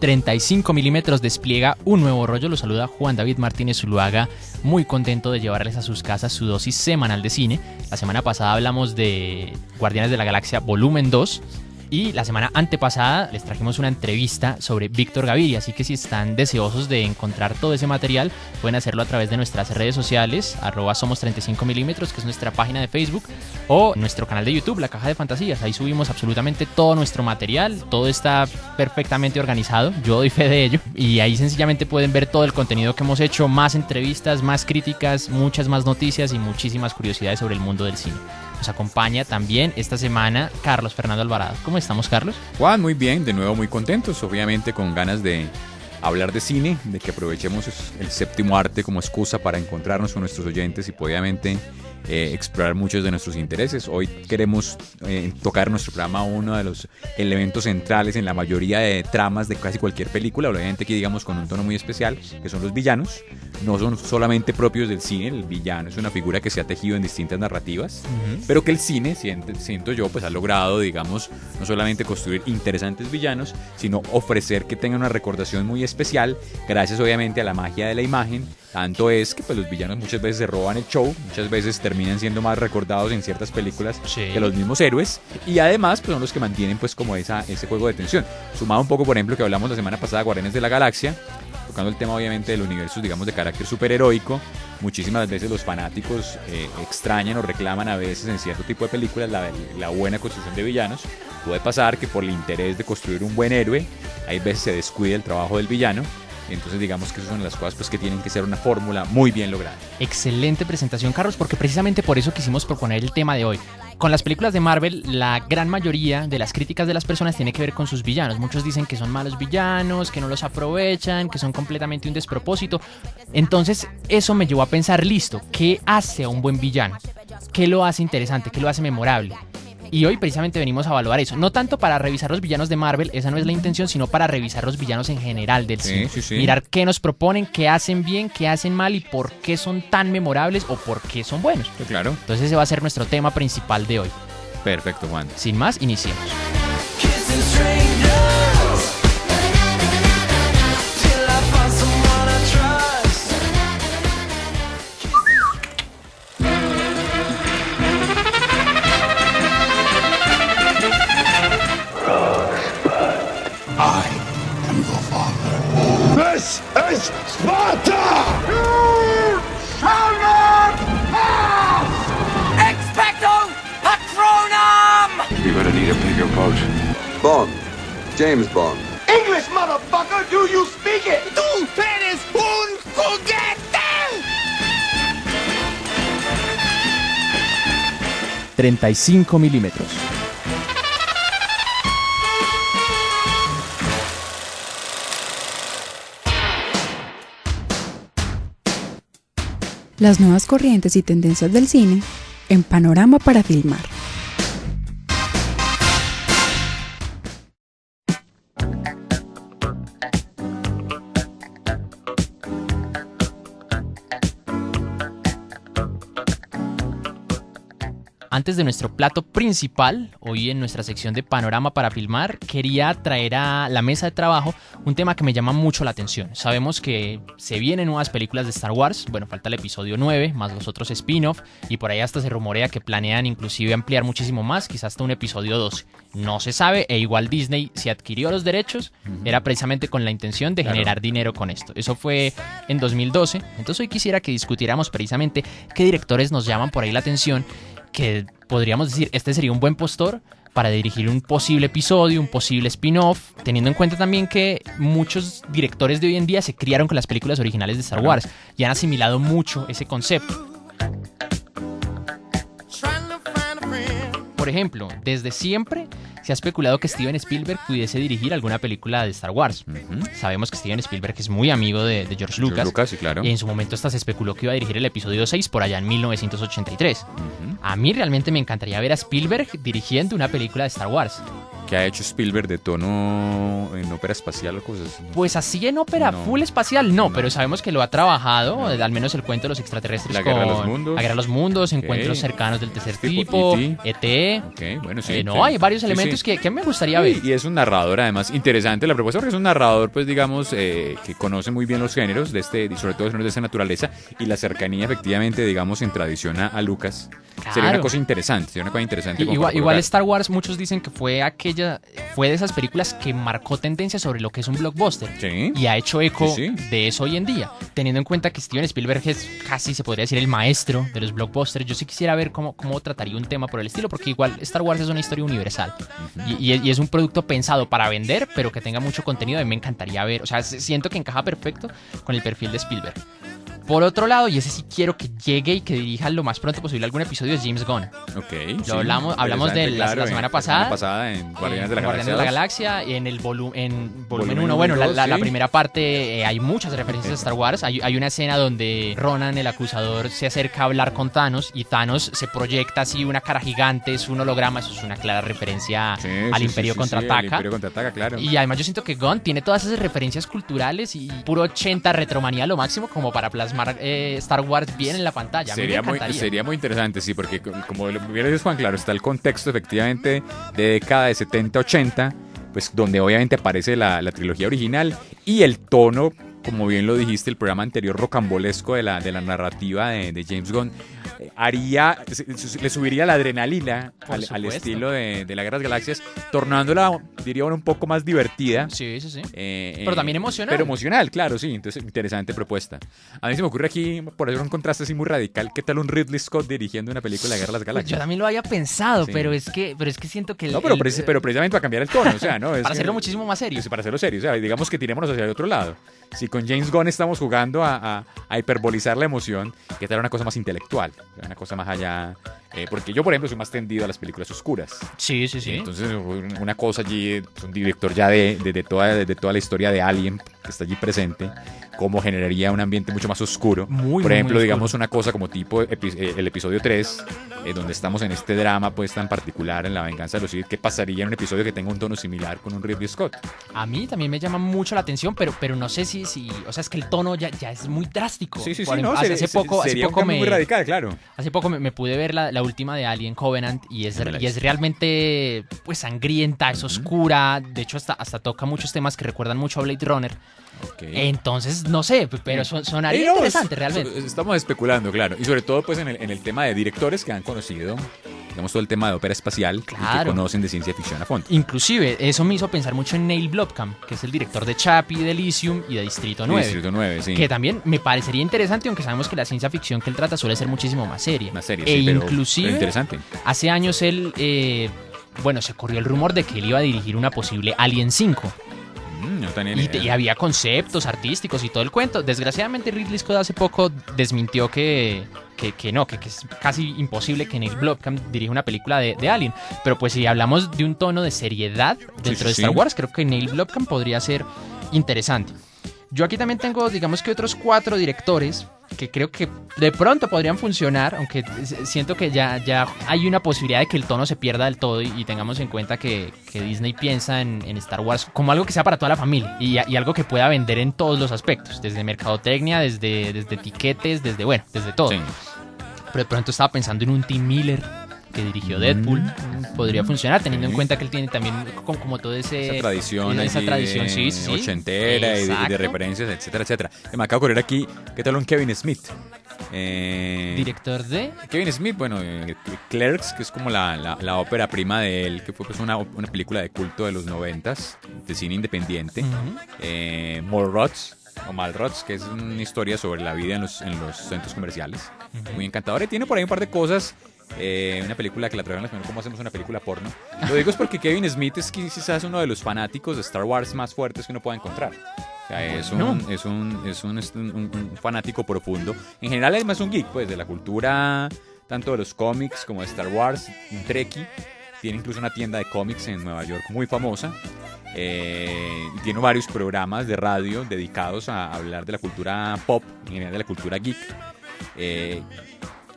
35 milímetros despliega un nuevo rollo. Lo saluda Juan David Martínez Zuluaga, muy contento de llevarles a sus casas su dosis semanal de cine. La semana pasada hablamos de Guardianes de la Galaxia Volumen 2 y la semana antepasada les trajimos una entrevista sobre Víctor Gaviria, así que si están deseosos de encontrar todo ese material, pueden hacerlo a través de nuestras redes sociales, @somos35mm, que es nuestra página de Facebook, o nuestro canal de YouTube, La Caja de Fantasías. Ahí subimos absolutamente todo nuestro material, todo está perfectamente organizado, yo doy fe de ello, y ahí sencillamente pueden ver todo el contenido que hemos hecho, más entrevistas, más críticas, muchas más noticias y muchísimas curiosidades sobre el mundo del cine. Nos acompaña también esta semana Carlos Fernando Alvarado. ¿Cómo estamos, Carlos? Juan, muy bien, de nuevo muy contentos, obviamente con ganas de hablar de cine, de que aprovechemos el séptimo arte como excusa para encontrarnos con nuestros oyentes y obviamente explorar muchos de nuestros intereses. Hoy queremos tocar en nuestro programa uno de los elementos centrales en la mayoría de tramas de casi cualquier película, obviamente aquí digamos con un tono muy especial, que son los villanos. No son solamente propios del cine, el villano es una figura que se ha tejido en distintas narrativas, pero que el cine, siento yo, pues ha logrado, digamos, no solamente construir interesantes villanos, sino ofrecer que tengan una recordación muy especial, gracias obviamente a la magia de la imagen. Tanto es que pues, los villanos muchas veces se roban el show, muchas veces terminan siendo más recordados en ciertas películas que los mismos héroes, y además pues, son los que mantienen pues como ese juego de tensión. Sumado un poco, por ejemplo, que hablamos la semana pasada, Guardianes de la Galaxia, tocando el tema obviamente del universo, digamos, de carácter superheroico. Muchísimas veces los fanáticos extrañan o reclaman a veces en cierto tipo de películas la buena construcción de villanos. Puede pasar que por el interés de construir un buen héroe, hay veces se descuida el trabajo del villano. Entonces digamos que esas son las cosas pues, que tienen que ser una fórmula muy bien lograda. Excelente presentación, Carlos, porque precisamente por eso quisimos proponer el tema de hoy. Con las películas de Marvel, la gran mayoría de las críticas de las personas tiene que ver con sus villanos. Muchos dicen que son malos villanos, que no los aprovechan, que son completamente un despropósito. Entonces eso me llevó a pensar, listo, ¿qué hace a un buen villano? ¿Qué lo hace interesante? ¿Qué lo hace memorable? Y hoy precisamente venimos a evaluar eso. No tanto para revisar los villanos de Marvel, esa no es la intención, sino para revisar los villanos en general del cine. Sí. Mirar qué nos proponen, qué hacen bien, qué hacen mal y por qué son tan memorables o por qué son buenos. Sí, claro. Entonces ese va a ser nuestro tema principal de hoy. Perfecto, Juan. Sin más, iniciemos. This is Sparta! You shall not pass! Expecto Patronum! You're gonna need a bigger boat. Bond. James Bond. English, motherfucker! Do you speak it? ¡Tú eres un juguete! 35 milímetros. Las nuevas corrientes y tendencias del cine en Panorama para Filmar. Antes de nuestro plato principal, hoy en nuestra sección de Panorama para Filmar, quería traer a la mesa de trabajo un tema que me llama mucho la atención. Sabemos que se vienen nuevas películas de Star Wars, bueno, falta el episodio 9, más los otros spin-off, y por ahí hasta se rumorea que planean inclusive ampliar muchísimo más, quizás hasta un episodio 12. No se sabe, e igual Disney, si adquirió los derechos, era precisamente con la intención de generar dinero con esto. Eso fue en 2012, entonces hoy quisiera que discutiéramos precisamente qué directores nos llaman por ahí la atención, que podríamos decir, este sería un buen postor para dirigir un posible episodio, un posible spin-off, teniendo en cuenta también que muchos directores de hoy en día se criaron con las películas originales de Star Wars y han asimilado mucho ese concepto. Por ejemplo, desde siempre se ha especulado que Steven Spielberg pudiese dirigir alguna película de Star Wars. Sabemos que Steven Spielberg es muy amigo de George Lucas. Sí, claro. Y en su momento hasta se especuló que iba a dirigir el episodio 6 por allá en 1983. A mí realmente me encantaría ver a Spielberg dirigiendo una película de Star Wars. que ha hecho Spielberg de tono en ópera espacial o cosas así. Pues así en ópera No. full espacial, no, No. pero sabemos que lo ha trabajado, al menos el cuento de los extraterrestres La Guerra de con los Mundos. La Guerra de los Mundos, Ok. encuentros cercanos del tercer Tipo tipo, E.T.. ET. Ok, bueno, sí. No, sí. hay varios Sí, elementos sí. que me gustaría ver. Y es un narrador, además, interesante la propuesta, porque es un narrador, pues, digamos, que conoce muy bien los géneros, y sobre todo los géneros de esta naturaleza, y la cercanía, efectivamente, digamos, en tradición a Lucas. Sería una Claro. cosa interesante, sería una cosa interesante. como Igual, para igual colocar. Star Wars, muchos dicen que fue de esas películas que marcó tendencia sobre lo que es un blockbuster. Sí. Y ha hecho eco Sí, sí. de eso hoy en día. Teniendo en cuenta que Steven Spielberg es casi, se podría decir, el maestro de los blockbusters, yo sí quisiera ver cómo trataría un tema por el estilo, porque igual Star Wars es una historia universal. Y es un producto pensado para vender, pero que tenga mucho contenido. A mí me encantaría ver. O sea, siento que encaja perfecto con el perfil de Spielberg. Por otro lado, y ese sí quiero que llegue y que dirija lo más pronto posible algún episodio, es James Gunn. Ok. sí, hablamos interesante, de la semana La pasada. semana pasada en Guardianes de la Guardianes Galaxia. de la 2. Galaxia, y en el volumen Volumen 1, uno bueno, y dos, la sí. primera parte hay muchas referencias a Star Wars. Hay una escena donde Ronan, el acusador, se acerca a hablar con Thanos y Thanos se proyecta así una cara gigante, es un holograma, eso es una clara referencia Sí, al sí, Imperio sí, Contraataca. al Imperio Contraataca, claro. Y además yo siento que Gunn tiene todas esas referencias culturales y puro 80 retromanía lo máximo como para plasmar Star Wars bien en la pantalla. A mí me encantaría. Sería muy interesante, sí, porque como lo bien dices, Juan, claro, está el contexto efectivamente de década de 70-80, pues donde obviamente aparece la trilogía original y el tono, como bien lo dijiste, el programa anterior rocambolesco de la narrativa de James Gunn, le subiría la adrenalina Por al supuesto. estilo de la Guerra de las Galaxias, tornándola, diría uno, un poco más divertida. Sí, sí, sí. Pero Pero también emocional. Pero emocional, claro, sí. Entonces, interesante propuesta. A mí se me ocurre aquí, por hacer un contraste así muy radical, ¿qué tal un Ridley Scott dirigiendo una película de Guerra de las Pues Galaxias? yo también lo había pensado, Sí. pero es que siento que No, pero precisamente para cambiar el tono, o sea, ¿no? Es para que- hacerlo muchísimo más serio. Sí, para hacerlo serio, o sea, digamos que tirémonos hacia el otro lado. Si con James Gunn estamos jugando a hiperbolizar la emoción, ¿qué tal una cosa más intelectual? Una cosa más allá... porque yo, por ejemplo, soy más tendido a las películas oscuras. Sí, sí, sí. Entonces, una cosa allí, un director ya de toda la historia de Alien, que está allí presente, cómo generaría un ambiente mucho más oscuro. Muy, Por muy, ejemplo, muy digamos oscuro. una cosa como tipo el episodio 3, donde estamos en este drama pues tan particular en La venganza de los Sith. ¿Qué pasaría en un episodio que tenga un tono similar con un Ridley Scott? A mí también me llama mucho la atención, pero no sé si o sea, es que el tono ya es muy drástico. Por ejemplo, hace poco un cambio muy radical, claro. Hace poco me pude ver la última de Alien Covenant y es No me la realmente pues sangrienta, es oscura, de hecho hasta toca muchos temas que recuerdan mucho a Blade Runner. Okay. Entonces, no sé, pero sonaría No, interesante realmente. Estamos especulando, claro. Y sobre todo pues en el tema de directores que han conocido, digamos, todo el tema de ópera espacial y que Claro. conocen de ciencia ficción a fondo. Inclusive, eso me hizo pensar mucho en Neil Blomkamp, que es el director de Chappie, de Elysium y de Distrito 9. Distrito 9, sí. Que también me parecería interesante, aunque sabemos que la ciencia ficción que él trata suele ser muchísimo más seria. Más serio, E sí, pero inclusive, interesante. hace años él, se corrió el rumor de que él iba a dirigir una posible Alien 5. No tenía ni Y idea. había conceptos artísticos y todo el cuento. Desgraciadamente Ridley Scott hace poco desmintió que es casi imposible que Neil Blomkamp dirija una película de Alien. Pero pues si hablamos de un tono de seriedad dentro sí, de Star sí. Wars, creo que Neil Blomkamp podría ser interesante. Yo aquí también tengo, digamos que otros 4 directores que creo que de pronto podrían funcionar, aunque siento que ya hay una posibilidad de que el tono se pierda del todo y tengamos en cuenta que Disney piensa en Star Wars como algo que sea para toda la familia y algo que pueda vender en todos los aspectos, desde mercadotecnia, desde etiquetes, desde todo. Sí. Pero de pronto estaba pensando en un Tim Miller que dirigió Deadpool, podría funcionar teniendo en cuenta que él tiene también como todo esa tradición sí, sí, ochentera y de Exacto. referencias, etcétera, etcétera. Me acaba de ocurrir aquí, ¿qué tal un Kevin Smith? Director de... Kevin Smith, bueno, Clerks, que es como la ópera prima de él, que fue pues una película de culto de los 90s, de cine independiente. Mallrats, o Mallrats, que es una historia sobre la vida en los centros comerciales. Muy encantadora. Y tiene por ahí un par de cosas. Una película que la trajeron español, ¿cómo hacemos una película porno? Lo digo es porque Kevin Smith es quizás uno de los fanáticos de Star Wars más fuertes que uno pueda encontrar. O sea, es un fanático profundo. En general, además, es un geek, pues, de la cultura, tanto de los cómics como de Star Wars, un trekkie. Tiene incluso una tienda de cómics en Nueva York muy famosa. Y tiene varios programas de radio dedicados a hablar de la cultura pop, en general de la cultura geek.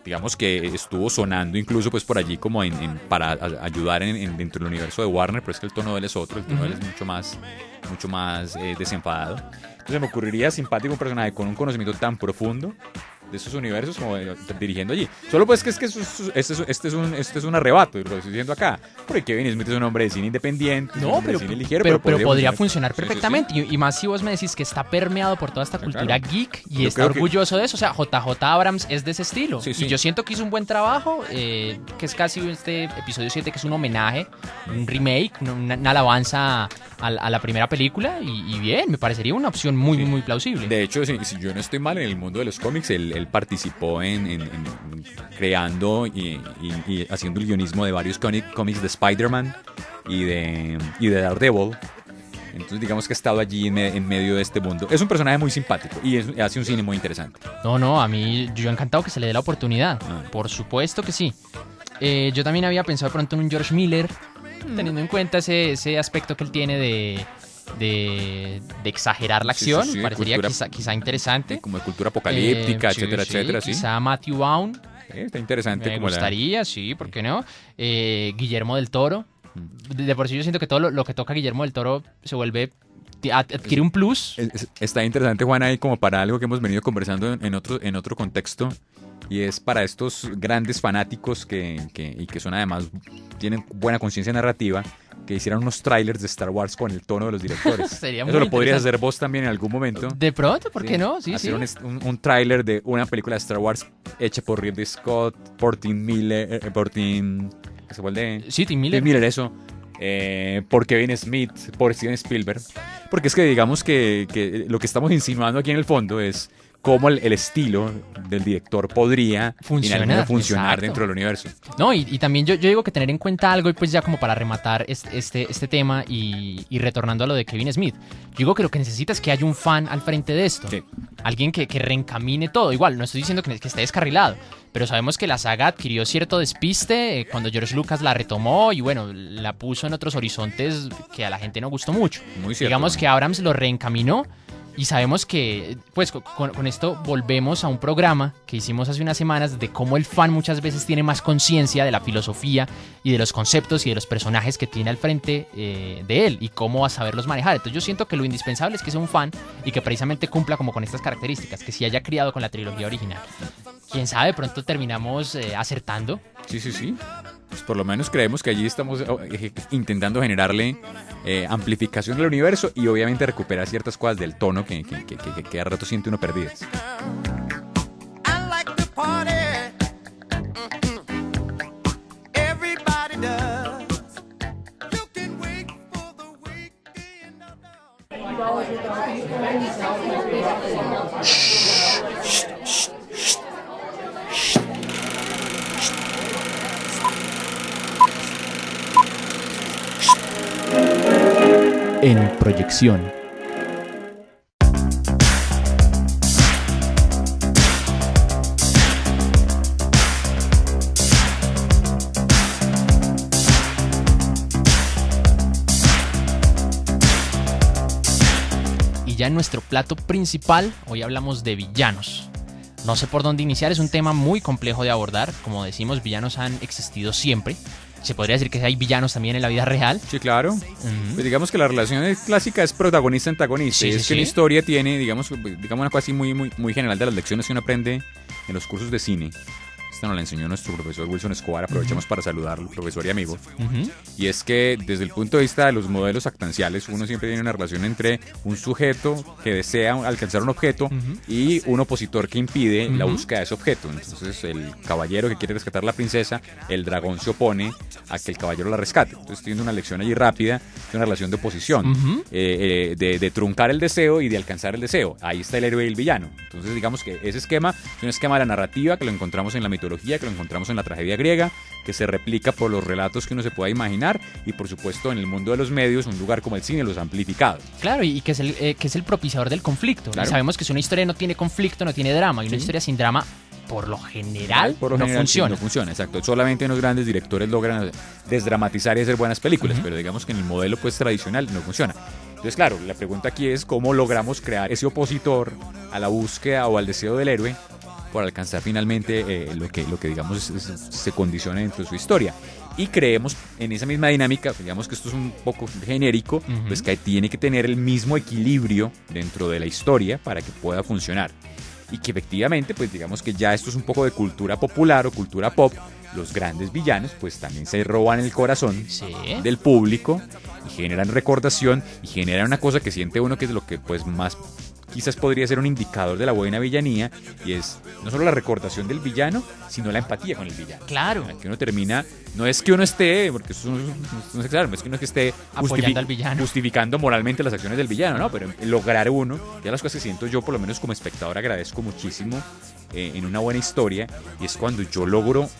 digamos que estuvo sonando incluso pues por allí como para ayudar dentro del universo de Warner, pero es que el tono de él es otro, el tono de él es mucho más desenfadado. Entonces me ocurriría simpático un personaje con un conocimiento tan profundo de esos universos como dirigiendo allí. Solo pues que este es un arrebato, lo estoy diciendo acá, porque Kevin Smith es un hombre de cine independiente, No, de cine ligero, pero podría funcionar Sí, sí, sí. perfectamente. Y más si vos me decís que está permeado por toda esta cultura claro. geek y Yo está creo que- orgulloso de eso. O sea, JJ Abrams es de ese estilo. Sí, sí. Y yo siento que hizo un buen trabajo, que es casi este episodio 7, que es un homenaje, un remake, una alabanza a la primera película. Y bien, me parecería una opción muy, Sí. muy plausible. De hecho, si yo no estoy mal, en el mundo de los cómics, él participó en creando y haciendo el guionismo de varios cómics de Spider-Man y de Daredevil. Entonces digamos que ha estado allí en medio de este mundo. Es un personaje muy simpático y hace un cine muy interesante. No, a mí yo encantado que se le dé la oportunidad. Ah. Por supuesto que sí. Yo también había pensado de pronto en un George Miller, teniendo en cuenta ese aspecto que él tiene de exagerar la Sí, sí, acción. sí, Parecería cultura- quizá interesante. Como de cultura apocalíptica, etcétera, Sí, etcétera. Sí. Quizá Matthew Vaughn, Está interesante. me como gustaría, sí, ¿por qué no? Guillermo del Toro. De por sí yo siento que todo lo que toca Guillermo del Toro se vuelve, adquiere un plus. Está interesante, Juan, ahí como para algo que hemos venido conversando en otro contexto. Y es para estos grandes fanáticos y que son además, tienen buena conciencia narrativa, que hicieran unos trailers de Star Wars con el tono de los directores. Sería Eso muy lo podrías interesante. hacer vos también en algún momento. De pronto, ¿por Sí, qué no? Sí, hacer sí. un tráiler de una película de Star Wars hecha por Ridley Scott, por Tim Miller, ¿se fue el de? Sí, Tim Miller. Tim Miller, eso. Por Kevin Smith, por Steven Spielberg. Porque es que digamos que lo que estamos insinuando aquí en el fondo es cómo el estilo del director podría funcionar Exacto. dentro del universo. No, y también yo digo que tener en cuenta algo, y pues ya como para rematar este tema y retornando a lo de Kevin Smith, yo digo que lo que necesita es que haya un fan al frente de esto. Sí. Alguien que reencamine todo. Igual, no estoy diciendo que esté descarrilado, pero sabemos que la saga adquirió cierto despiste cuando George Lucas la retomó y bueno, la puso en otros horizontes que a la gente no gustó mucho. Muy cierto. Digamos que Abrams lo reencaminó. Y sabemos que, pues, con esto volvemos a un programa que hicimos hace unas semanas de cómo el fan muchas veces tiene más conciencia de la filosofía y de los conceptos y de los personajes que tiene al frente de él y cómo va a saberlos manejar. Entonces yo siento que lo indispensable es que sea un fan y que precisamente cumpla como con estas características, que se haya criado con la trilogía original. Quién sabe, pronto terminamos acertando. Sí, sí, sí. Pues por lo menos creemos que allí estamos intentando generarle amplificación al universo y obviamente recuperar ciertas cosas del tono que a rato siente uno perdidas. I like to party. Everybody does. You can wait for the weekend. En proyección. Y ya en nuestro plato principal, hoy hablamos de villanos. No sé por dónde iniciar, es un tema muy complejo de abordar. Como decimos, villanos han existido siempre. Se podría decir que hay villanos también en la vida real. Sí, claro. Pues digamos que la relación clásica es protagonista-antagonista. Sí, Y sí, es que sí. la historia tiene, digamos una cosa así muy general de las lecciones que uno aprende en los cursos de cine. Esta nos la enseñó nuestro profesor Wilson Escobar. Aprovechamos para saludarlo, profesor y amigo. Ujú. Y es que desde el punto de vista de los modelos actanciales, uno siempre tiene una relación entre un sujeto que desea alcanzar un objeto y un opositor que impide la búsqueda de ese objeto. Entonces el caballero que quiere rescatar a la princesa, el dragón se opone a que el caballero la rescate. Entonces tiene una lección allí rápida de una relación de oposición, Ujú. de truncar el deseo y de alcanzar el deseo. Ahí está el héroe y el villano. Entonces digamos que ese esquema es un esquema de la narrativa que lo encontramos en la mitología, que lo encontramos en la tragedia griega, que se replica por los relatos que uno se pueda imaginar y por supuesto en el mundo de los medios, un lugar como el cine los ha amplificado. Claro, y que es el propiciador del conflicto. Claro. Y sabemos que si una historia no tiene conflicto, no tiene drama. Y una historia sin drama, por lo general, Por lo no general, sí, funciona. no funciona, exacto. Solamente unos grandes directores logran desdramatizar y hacer buenas películas, pero digamos que en el modelo pues tradicional no funciona. Entonces, claro, la pregunta aquí es cómo logramos crear ese opositor a la búsqueda o al deseo del héroe por alcanzar finalmente lo que digamos se condiciona dentro de su historia. Y creemos en esa misma dinámica, digamos que esto es un poco genérico, pues que tiene que tener el mismo equilibrio dentro de la historia para que pueda funcionar. Y que efectivamente, pues digamos que ya esto es un poco de cultura popular o cultura pop. Los grandes villanos pues también se roban el corazón del público y generan recordación y generan una cosa que siente uno, que es lo que pues más quizás podría ser un indicador de la buena villanía, y es no solo la recordación del villano, sino la empatía con el villano. Claro. Que uno termina, no es que uno esté, porque eso no es claro, no es que uno esté apoyando al villano, justificando moralmente las acciones del villano, ¿no? Pero lograr uno, ya las cosas que siento yo, por lo menos como espectador, agradezco muchísimo en una buena historia, y es cuando yo logro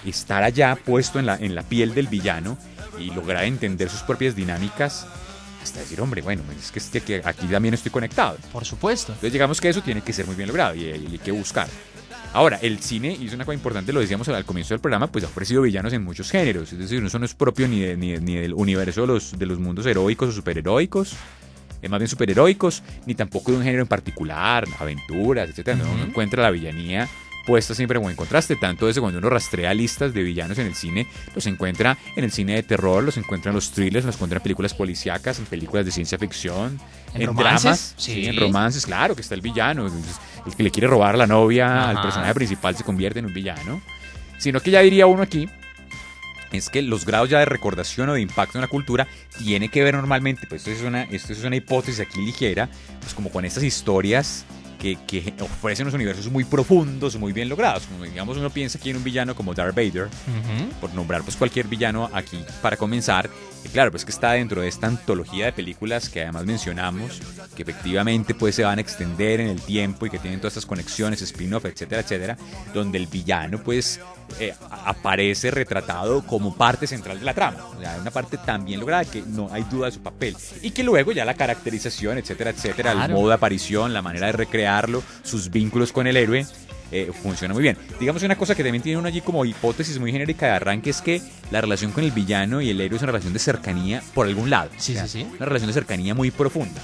estar allá puesto en la piel del villano y lograr entender sus propias dinámicas, hasta decir, hombre, bueno, es que aquí también estoy conectado. Por supuesto. Entonces digamos que eso tiene que ser muy bien logrado y hay que buscar. Ahora, el cine hizo una cosa importante, lo decíamos al comienzo del programa, pues ha ofrecido villanos en muchos géneros. Es decir, eso no es propio ni del universo de los mundos heroicos o superheroicos, más bien superheroicos, ni tampoco de un género en particular, aventuras, etcétera. No, uno encuentra la villanía puesta siempre en buen contraste, tanto eso cuando uno rastrea listas de villanos en el cine, los encuentra en el cine de terror, los encuentra en los thrillers, los encuentra en películas policíacas, en películas de ciencia ficción, en dramas, sí, en romances, claro que está el villano, el que le quiere robar a la novia al personaje principal se convierte en un villano, sino que ya diría uno aquí, es que los grados ya de recordación o de impacto en la cultura tiene que ver normalmente, pues esto es una hipótesis aquí ligera, pues como con estas historias que ofrecen unos universos muy profundos, muy bien logrados. Como digamos, uno piensa aquí en un villano como Darth Vader, por nombrar pues cualquier villano aquí para comenzar. Y claro, pues que está dentro de esta antología de películas que además mencionamos, que efectivamente pues se van a extender en el tiempo y que tienen todas estas conexiones, spin-off, etcétera, etcétera, donde el villano pues aparece retratado como parte central de la trama. O sea, una parte tan bien lograda que no hay duda de su papel. Y que luego ya la caracterización, etcétera, etcétera, el modo de aparición, la manera de recrearlo, sus vínculos con el héroe, funciona muy bien. Digamos una cosa que también tiene uno allí como hipótesis muy genérica de arranque, es que la relación con el villano y el héroe es una relación de cercanía por algún lado. Sí, sí, sí. Una relación de cercanía muy profunda.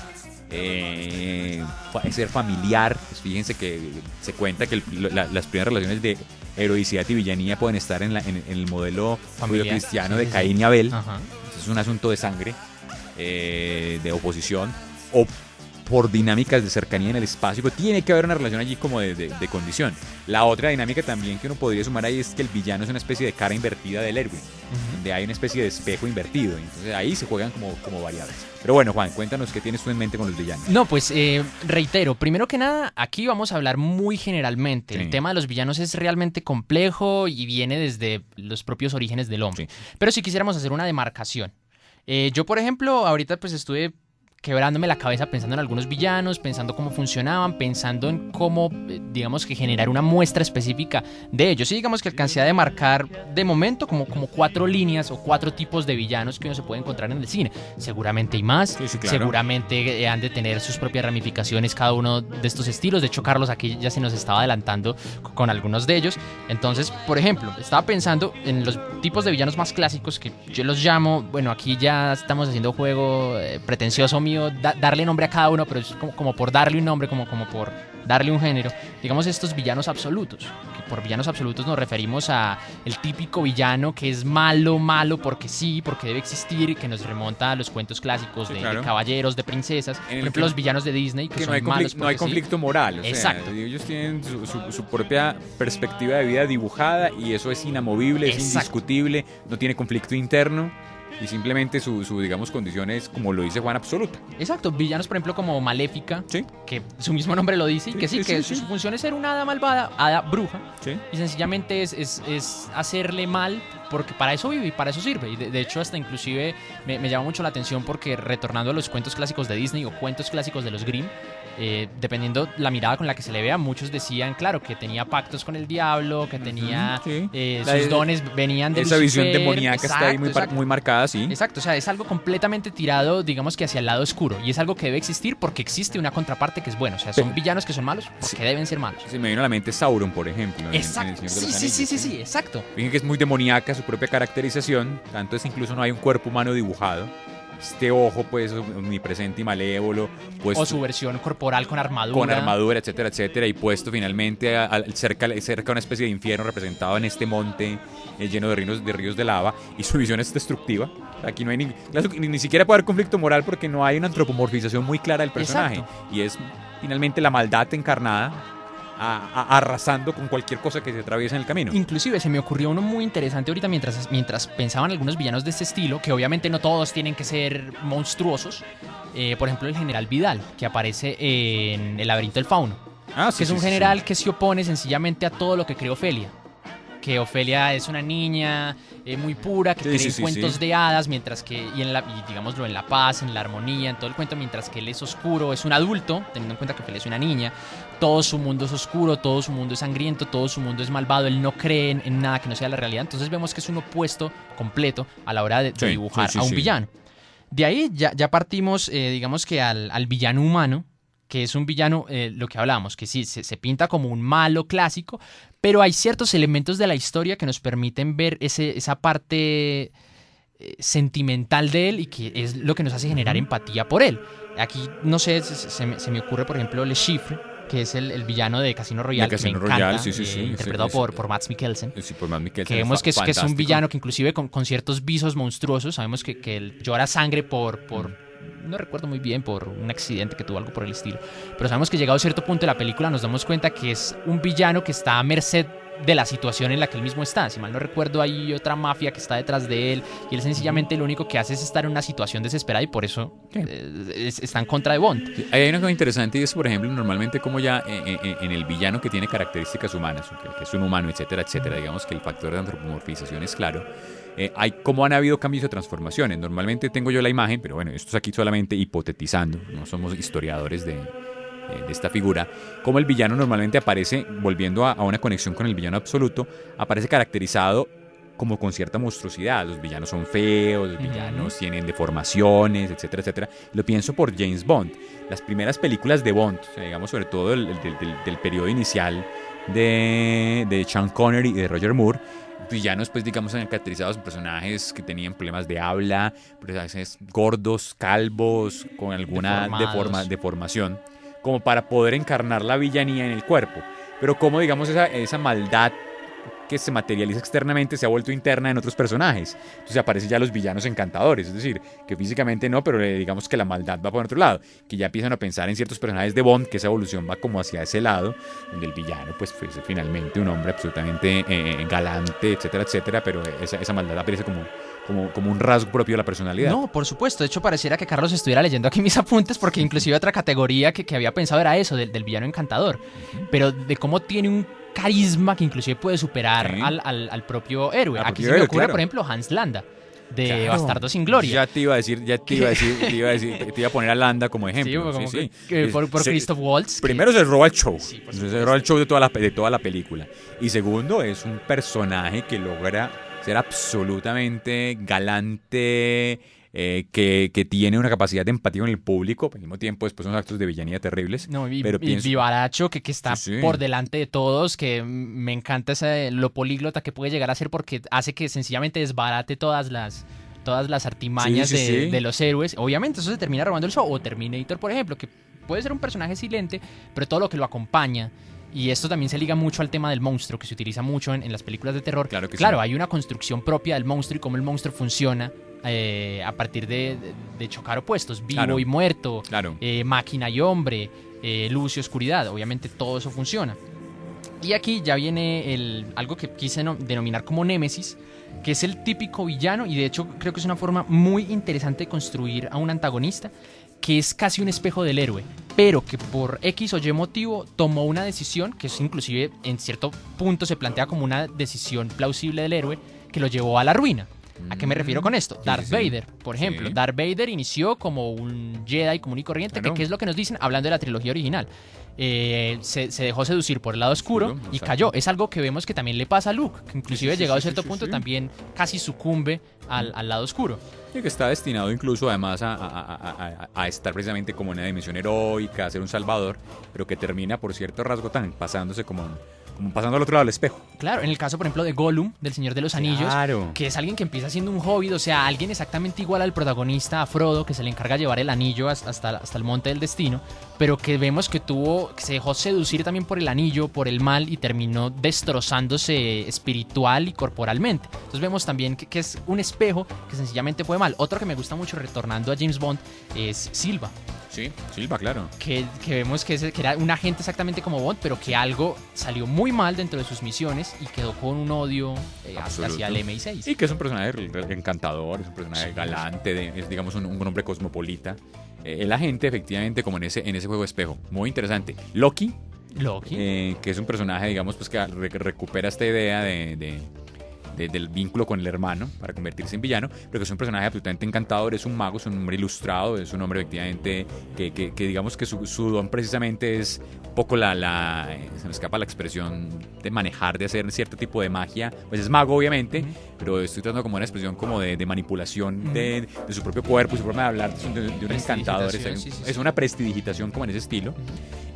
Puede ser familiar. Pues fíjense que se cuenta que las primeras relaciones de heroicidad y villanía pueden estar en el modelo cristiano de Caín y Abel. Eso es un asunto de sangre, de oposición, o por dinámicas de cercanía en el espacio, pero tiene que haber una relación allí como de condición. La otra dinámica también que uno podría sumar ahí es que el villano es una especie de cara invertida del héroe, donde hay una especie de espejo invertido, entonces ahí se juegan como variables. Pero bueno, Juan, cuéntanos qué tienes tú en mente con los villanos. No, pues reitero, primero que nada, aquí vamos a hablar muy generalmente. Sí. El tema de los villanos es realmente complejo y viene desde los propios orígenes del hombre. Sí. Pero si quisiéramos hacer una demarcación. Yo, por ejemplo, ahorita pues estuve quebrándome la cabeza pensando en algunos villanos, pensando cómo funcionaban, pensando en cómo, digamos que generar una muestra específica de ellos. Y digamos que alcancé a demarcar de momento como 4 líneas o 4 tipos de villanos que uno se puede encontrar en el cine. Seguramente hay más, sí, claro. Seguramente han de tener sus propias ramificaciones cada uno de estos estilos. De hecho, Carlos aquí ya se nos estaba adelantando con algunos de ellos. Entonces, por ejemplo, estaba pensando en los tipos de villanos más clásicos que yo los llamo, bueno, aquí ya estamos haciendo juego pretencioso mío, darle nombre a cada uno, pero es como por darle un nombre, como por darle un género. Digamos estos villanos absolutos, que por villanos absolutos nos referimos a el típico villano que es malo porque sí, porque debe existir, que nos remonta a los cuentos clásicos de caballeros, de princesas, por ejemplo los villanos de Disney, que son malos porque no hay conflicto moral, o exacto. Sea, ellos tienen su propia perspectiva de vida dibujada y eso es inamovible, es indiscutible, no tiene conflicto interno. Y simplemente su digamos, condición es, como lo dice Juan, absoluta. Exacto, villanos, por ejemplo, como Maléfica, ¿sí? Que su mismo nombre lo dice, y que su función es ser una hada malvada, hada bruja, ¿sí? Y sencillamente es hacerle mal, porque para eso vive y para eso sirve. Y de hecho, hasta inclusive me llama mucho la atención porque, retornando a los cuentos clásicos de Disney o cuentos clásicos de los Grimm, dependiendo la mirada con la que se le vea, muchos decían, claro, que tenía pactos con el diablo, que tenía sus dones venían de esa Lucifer. Visión demoníaca está ahí muy marcada, sí. Exacto, o sea, es algo completamente tirado, digamos que hacia el lado oscuro, y es algo que debe existir porque existe una contraparte que es buena, o sea, son villanos que son malos porque deben ser malos. Se me vino a la mente Sauron, por ejemplo. Exacto, en El Señor de los Anillos, sí, exacto. Fíjense que es muy demoníaca su propia caracterización, tanto es incluso no hay un cuerpo humano dibujado. este ojo pues omnipresente y malévolo, puesto O su versión corporal con armadura. etcétera, etcétera, y puesto finalmente cerca de una especie de infierno representado en este monte lleno de ríos de lava, y su visión es destructiva. Aquí no hay ni siquiera puede haber conflicto moral porque no hay una antropomorfización muy clara del personaje. Exacto. Y es finalmente la maldad encarnada arrasando con cualquier cosa que se atraviese en el camino. Inclusive se me ocurrió uno muy interesante ahorita mientras pensaban algunos villanos de este estilo, que obviamente no todos tienen que ser monstruosos. Por ejemplo, el general Vidal, que aparece en El laberinto del fauno, que es un general que se opone sencillamente a todo lo que cree Ofelia. Que Ofelia es una niña muy pura, que cree en cuentos de hadas, mientras que, y digámoslo, en la paz, en la armonía, en todo el cuento, mientras que él es oscuro, es un adulto, teniendo en cuenta que Ofelia es una niña. Todo su mundo es oscuro, todo su mundo es sangriento, todo su mundo es malvado, él no cree en nada que no sea la realidad. Entonces vemos que es un opuesto completo a la hora de dibujar a un villano. De ahí ya partimos, digamos que al villano humano, que es un villano, lo que hablábamos, que sí, se pinta como un malo clásico, pero hay ciertos elementos de la historia que nos permiten ver esa parte sentimental de él y que es lo que nos hace generar empatía por él. Aquí, no sé, se me ocurre, por ejemplo, Le Chiffre, que es el villano de Casino Royale, que me encanta, interpretado por Mads Mikkelsen. Sí, por Mads Mikkelsen. Que vemos que es un villano que inclusive con ciertos visos monstruosos, sabemos que él llora sangre por no recuerdo muy bien, por un accidente que tuvo, algo por el estilo. Pero sabemos que llegado a cierto punto de la película nos damos cuenta que es un villano que está a merced de la situación en la que él mismo está. Si mal no recuerdo, hay otra mafia que está detrás de él y él sencillamente lo único que hace es estar en una situación desesperada y por eso está en contra de Bond. Sí, hay una cosa interesante y es, por ejemplo, normalmente como ya en el villano que tiene características humanas, que es un humano, etcétera, etcétera, digamos que el factor de antropomorfización es claro. Hay cómo han habido cambios de transformaciones. Normalmente tengo yo la imagen, pero bueno, esto es aquí solamente hipotetizando, no somos historiadores de esta figura, como el villano normalmente aparece, volviendo a una conexión con el villano absoluto, aparece caracterizado como con cierta monstruosidad. Los villanos son feos, los villanos tienen deformaciones, etcétera, etcétera. Lo pienso por James Bond. Las primeras películas de Bond, o sea, digamos sobre todo del periodo inicial de Sean Connery y de Roger Moore, villanos, pues digamos, eran caracterizados en personajes que tenían problemas de habla, personajes gordos, calvos, con alguna deformación, como para poder encarnar la villanía en el cuerpo. Pero como, digamos, esa maldad que se materializa externamente se ha vuelto interna en otros personajes. Entonces aparecen ya los villanos encantadores, es decir, que físicamente no, pero digamos que la maldad va por otro lado, que ya empiezan a pensar en ciertos personajes de Bond, que esa evolución va como hacia ese lado, donde el villano pues fuese finalmente un hombre absolutamente galante, etcétera, etcétera, pero esa maldad aparece como un rasgo propio de la personalidad. No, por supuesto. De hecho, pareciera que Carlos estuviera leyendo aquí mis apuntes, porque inclusive otra categoría que había pensado era eso, del villano encantador. Pero de cómo tiene un carisma que inclusive puede superar al propio héroe. Aquí se me ocurre, por ejemplo, Hans Landa, de Bastardo sin Gloria. Ya te iba a poner a Landa como ejemplo. Por Christoph Waltz. Primero se roba el show. Sí, se roba el show de toda la película. Y segundo, es un personaje que logra ser absolutamente galante, que tiene una capacidad de empatía con el público, al mismo tiempo después son actos de villanía terribles. No, y vivaracho, que está por delante de todos, que me encanta lo políglota que puede llegar a ser, porque hace que sencillamente desbarate todas las artimañas de los héroes. Obviamente eso se termina robando el show, o Terminator, por ejemplo, que puede ser un personaje silente, pero todo lo que lo acompaña. Y esto también se liga mucho al tema del monstruo, que se utiliza mucho en las películas de terror. Claro, hay una construcción propia del monstruo y cómo el monstruo funciona a partir de chocar opuestos, vivo y muerto, máquina y hombre, luz y oscuridad. Obviamente todo eso funciona. Y aquí ya viene algo que quise denominar como némesis, que es el típico villano, y de hecho creo que es una forma muy interesante de construir a un antagonista, que es casi un espejo del héroe, pero que por X o Y motivo tomó una decisión, que es inclusive en cierto punto se plantea como una decisión plausible del héroe, que lo llevó a la ruina. ¿A qué me refiero con esto? Darth Vader, por ejemplo. Darth Vader inició como un Jedi común y corriente, que es lo que nos dicen hablando de la trilogía original. Se dejó seducir por el lado oscuro y cayó. Es algo que vemos que también le pasa a Luke, que inclusive llegado a cierto punto también casi sucumbe al lado oscuro. Y que está destinado incluso además a estar precisamente como en una dimensión heroica, a ser un salvador, pero que termina por cierto rasgo tan pasándose como como pasando al otro lado del espejo. Claro, en el caso, por ejemplo, de Gollum, del Señor de los Anillos, Claro. que es alguien que empieza siendo un hobbit, o sea, alguien exactamente igual al protagonista, a Frodo, que se le encarga llevar el anillo hasta el monte del destino, pero que vemos que se dejó seducir también por el anillo, por el mal, y terminó destrozándose espiritual y corporalmente. Entonces vemos también que es un espejo que sencillamente fue mal. Otro que me gusta mucho, retornando a James Bond, es Silva. Sí, Silva, claro. Que vemos que era un agente exactamente como Bond, pero que algo salió muy mal dentro de sus misiones y quedó con un odio hacia el MI6. Y que es un personaje encantador, es un personaje galante, es digamos un hombre cosmopolita. El agente, efectivamente, como en ese juego de espejo. Muy interesante. Loki, que es un personaje, digamos, pues que recupera esta idea del vínculo con el hermano para convertirse en villano, pero que es un personaje absolutamente encantador, es un mago, es un hombre ilustrado, es un hombre efectivamente que digamos que su don precisamente es un poco se me escapa la expresión de manejar, de hacer cierto tipo de magia, pues es mago obviamente, pero estoy tratando como una expresión como de manipulación de su propio cuerpo, su forma de hablar, de un encantador, es una prestidigitación como en ese estilo,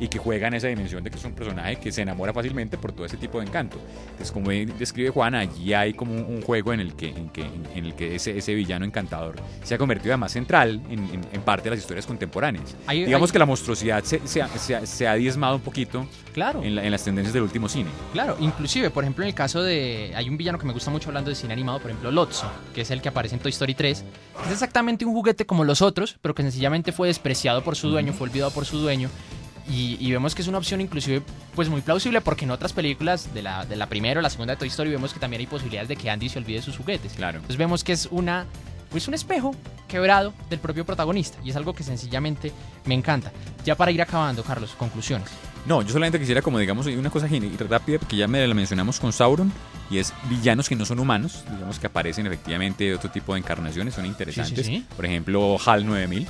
y que juega en esa dimensión de que es un personaje que se enamora fácilmente por todo ese tipo de encanto. Entonces, como describe Juan, allí hay como un juego en el que ese villano encantador se ha convertido además central en parte de las historias contemporáneas. Digamos que la monstruosidad se ha diezmado un poquito, claro, en las tendencias del último cine. Claro, inclusive, por ejemplo, en el caso hay un villano que me gusta mucho hablando de cine animado, por ejemplo, Lotso, que es el que aparece en Toy Story 3. Es exactamente un juguete como los otros, pero que sencillamente fue despreciado por su dueño, fue olvidado por su dueño. Y vemos que es una opción inclusive pues muy plausible, porque en otras películas de la primera o la segunda de Toy Story vemos que también hay posibilidades de que Andy se olvide de sus juguetes. Claro. Entonces vemos que es un espejo quebrado del propio protagonista, y es algo que sencillamente me encanta. Ya para ir acabando, Carlos, conclusiones. No, yo solamente quisiera como digamos una cosa rápida, porque ya me la mencionamos con Sauron, y es villanos que no son humanos, digamos que aparecen efectivamente de otro tipo de encarnaciones, son interesantes. Sí. Por ejemplo, HAL 9000.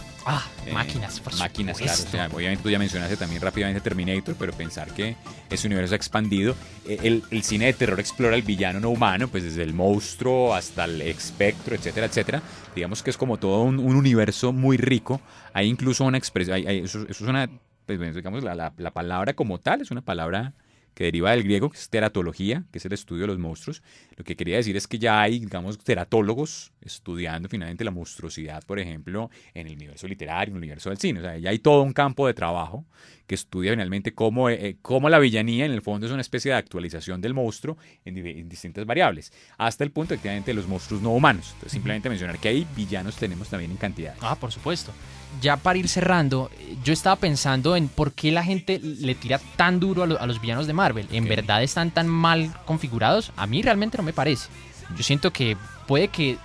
Máquinas, por máquinas, supuesto. claro. O sea, obviamente tú ya mencionaste también rápidamente Terminator, pero pensar que ese universo ha expandido. El cine de terror explora el villano no humano, pues desde el monstruo hasta el espectro, etcétera, etcétera. Digamos que es como todo un universo muy rico. Hay incluso una expresión, eso es una, pues digamos, la palabra como tal es una palabra que deriva del griego, que es teratología, que es el estudio de los monstruos. Lo que quería decir es que ya hay, digamos, teratólogos estudiando finalmente la monstruosidad, por ejemplo, en el universo literario, en el universo del cine. O sea, ya hay todo un campo de trabajo que estudia finalmente cómo la villanía en el fondo es una especie de actualización del monstruo en distintas variables, hasta el punto, efectivamente, de los monstruos no humanos. Entonces, simplemente mencionar que hay villanos tenemos también en cantidad. Por supuesto. Ya para ir cerrando, yo estaba pensando en por qué la gente le tira tan duro a los villanos de Marvel. ¿En verdad están tan mal configurados? A mí realmente no me parece. Yo siento que puede que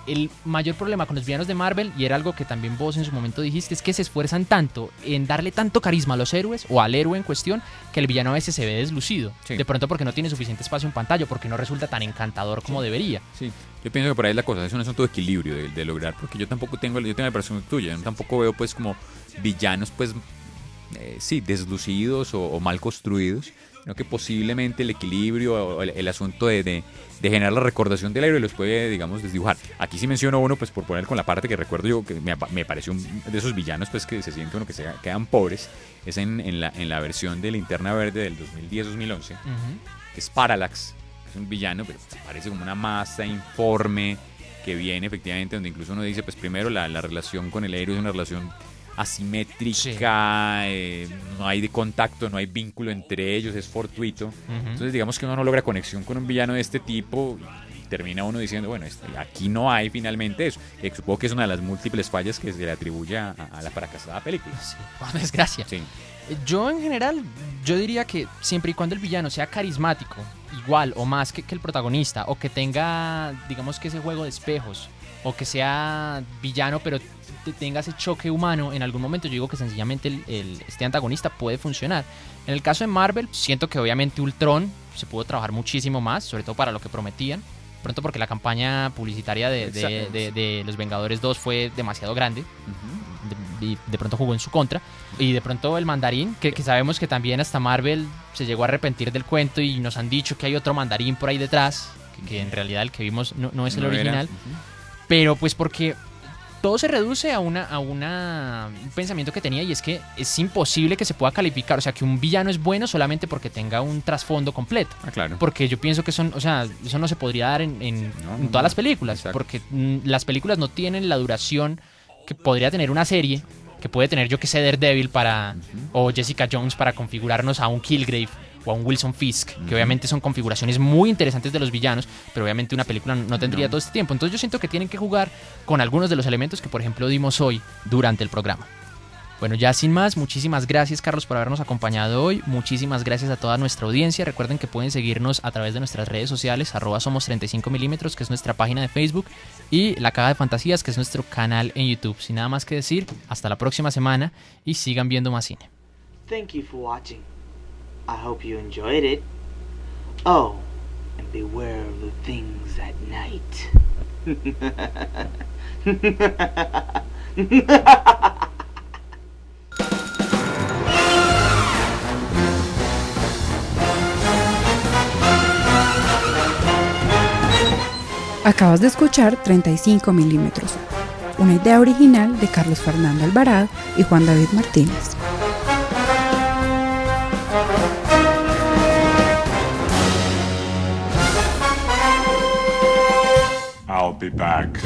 el mayor problema con los villanos de Marvel, y era algo que también vos en su momento dijiste, es que se esfuerzan tanto en darle tanto carisma a los héroes o al héroe en cuestión, que el villano a veces se ve deslucido. Sí. De pronto porque no tiene suficiente espacio en pantalla, porque no resulta tan encantador como debería. Sí, yo pienso que por ahí es la cosa, es un asunto de equilibrio, de lograr, porque yo tengo la impresión tuya, yo tampoco veo pues como villanos pues deslucidos o mal construidos, sino que posiblemente el equilibrio o el asunto de generar la recordación del héroe los puede, digamos, desdibujar. Aquí sí menciono uno, pues por poner con la parte que recuerdo yo, que me pareció de esos villanos pues que se siente uno que se quedan pobres, es en la versión de Linterna Verde del 2010-2011, que es Parallax. Es un villano, pero parece como una masa informe que viene efectivamente, donde incluso uno dice, pues primero la relación con el héroe es una relación asimétrica, no hay de contacto, no hay vínculo entre ellos, es fortuito. Entonces digamos que uno no logra conexión con un villano de este tipo y termina uno diciendo, bueno, aquí no hay finalmente eso. Supongo que es una de las múltiples fallas que se le atribuye a la fracasada película. Sí, por desgracia. Sí. Yo en general, yo diría que siempre y cuando el villano sea carismático, igual o más que el protagonista, o que tenga, digamos que ese juego de espejos, o que sea villano pero tenga ese choque humano en algún momento, yo digo que sencillamente este antagonista puede funcionar. En el caso de Marvel, siento que obviamente Ultron se pudo trabajar muchísimo más, sobre todo para lo que prometían. Pronto porque la campaña publicitaria de Los Vengadores 2 fue demasiado grande. Y de pronto jugó en su contra. Y de pronto el mandarín, que sabemos que también hasta Marvel se llegó a arrepentir del cuento y nos han dicho que hay otro mandarín por ahí detrás, que en realidad el que vimos no es el original. Pero pues porque todo se reduce a un pensamiento que tenía, y es que es imposible que se pueda calificar, o sea, que un villano es bueno solamente porque tenga un trasfondo completo. Claro. Porque yo pienso que eso no se podría dar en todas las películas, exacto. porque las películas no tienen la duración que podría tener una serie, que puede tener, yo que sé, Daredevil o Jessica Jones para configurarnos a un Kilgrave o a un Wilson Fisk, que obviamente son configuraciones muy interesantes de los villanos, pero obviamente una película no tendría todo este tiempo. Entonces yo siento que tienen que jugar con algunos de los elementos que, por ejemplo, dimos hoy durante el programa. Bueno, ya sin más, muchísimas gracias, Carlos, por habernos acompañado hoy. Muchísimas gracias a toda nuestra audiencia. Recuerden que pueden seguirnos a través de nuestras redes sociales, @somos35mm, que es nuestra página de Facebook, y La Caja de Fantasías, que es nuestro canal en YouTube. Sin nada más que decir, hasta la próxima semana y sigan viendo más cine. Thank you for watching. I hope you enjoyed it. Oh, and beware of the things at night. Acabas de escuchar 35 milímetros, una idea original de Carlos Fernando Alvarado y Juan David Martínez. I'll be back.